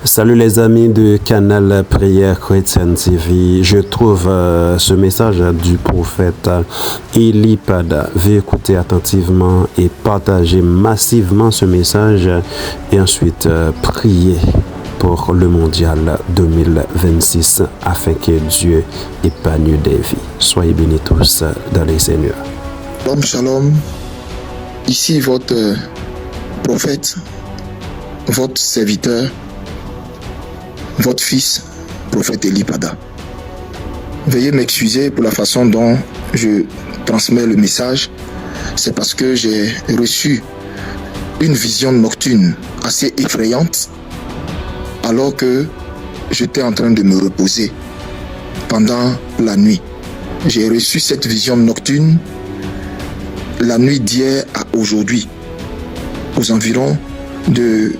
Salut les amis de Canal Prière Chrétienne TV. Je trouve ce message du prophète Eli Pada. Veuillez écouter attentivement et partager massivement ce message et ensuite prier pour le mondial 2026 afin que Dieu épanouisse des vies. Soyez bénis tous dans les Seigneurs. Shalom, shalom. Ici votre prophète, votre serviteur, votre fils, prophète Eli Pada. Veuillez m'excuser pour la façon dont je transmets le message. C'est parce que j'ai reçu une vision nocturne assez effrayante alors que j'étais en train de me reposer pendant la nuit. J'ai reçu cette vision nocturne la nuit d'hier à aujourd'hui, aux environs de,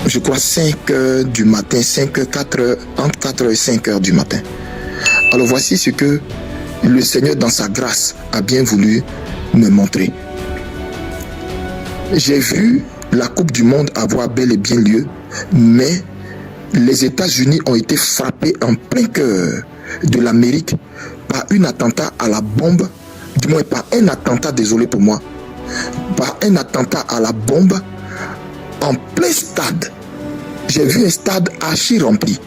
je crois, 5 heures du matin, 5 heures, 4 heures, entre 4 heures et 5 heures du matin. Alors voici ce que le Seigneur dans sa grâce a bien voulu me montrer. J'ai vu la Coupe du Monde avoir bel et bien lieu, mais les États-Unis ont été frappés en plein cœur de l'Amérique par un attentat à la bombe, du moins par un attentat, désolé pour moi, par un attentat à la bombe en plein stade. J'ai vu un stade archi rempli,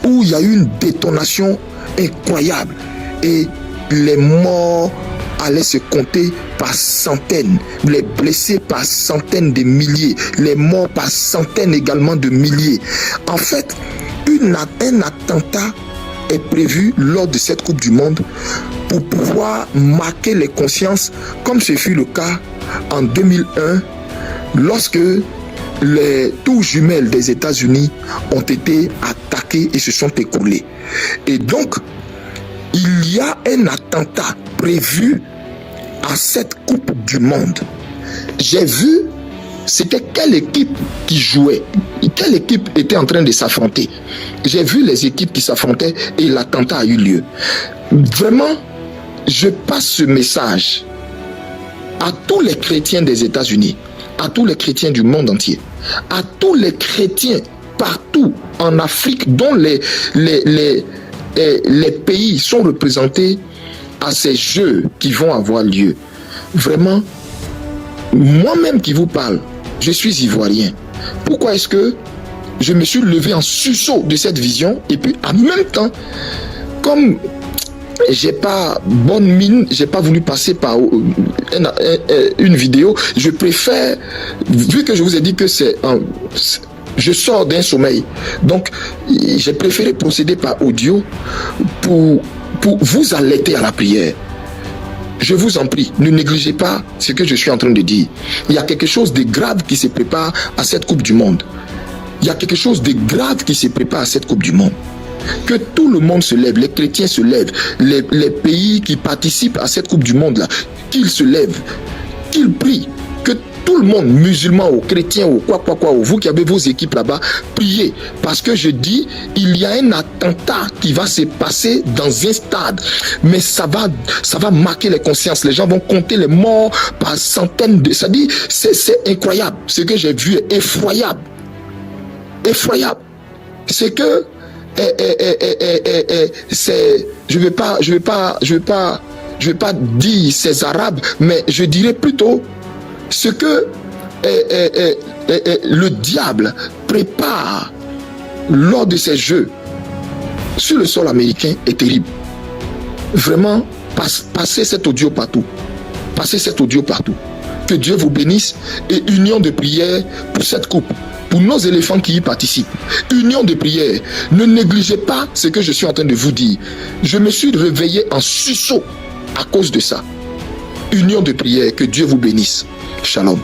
où il y a eu une détonation incroyable et les morts allaient se compter par centaines, les blessés par centaines de milliers, les morts par centaines également de milliers. En fait, un attentat est prévu lors de cette Coupe du Monde pour pouvoir marquer les consciences, comme ce fut le cas en 2001, lorsque les tours jumelles des États-Unis ont été attaquées et se sont écroulées. Et donc, il y a un attentat prévu à cette Coupe du Monde. J'ai vu, c'était quelle équipe qui jouait, quelle équipe était en train de s'affronter. J'ai vu les équipes qui s'affrontaient et l'attentat a eu lieu. Vraiment, je passe ce message à tous les chrétiens des États-Unis, à tous les chrétiens du monde entier, à tous les chrétiens partout en Afrique dont les pays sont représentés à ces jeux qui vont avoir lieu. Vraiment, moi-même qui vous parle, je suis ivoirien. Pourquoi est-ce que je me suis levé en sursaut de cette vision et puis en même temps, comme j'ai pas bonne mine, j'ai pas voulu passer par une vidéo, je préfère, vu que je vous ai dit que je sors d'un sommeil, donc j'ai préféré procéder par audio pour vous alerter à la prière. Je vous en prie, ne négligez pas ce que je suis en train de dire. Il y a quelque chose de grave qui se prépare à cette Coupe du Monde. Il y a quelque chose de grave qui se prépare à cette Coupe du Monde. Que tout le monde se lève, les chrétiens se lèvent, les pays qui participent à cette Coupe du Monde-là, qu'ils se lèvent, qu'ils prient, que tout le monde, musulmans ou chrétiens ou quoi, vous qui avez vos équipes là-bas, priez. Parce que je dis, il y a un attentat qui va se passer dans un stade. Mais ça va marquer les consciences. Les gens vont compter les morts par centaines de... Ça dit, c'est incroyable. Ce que j'ai vu est effroyable. Effroyable. C'est que... je vais pas dire ces Arabes, mais je dirais plutôt ce que le diable prépare lors de ces jeux sur le sol américain est terrible. Vraiment, passez cet audio partout. Passez cet audio partout. Que Dieu vous bénisse et union de prière pour cette coupe. Pour nos éléphants qui y participent. Union de prière. Ne négligez pas ce que je suis en train de vous dire. Je me suis réveillé en sursaut à cause de ça. Union de prière. Que Dieu vous bénisse. Shalom.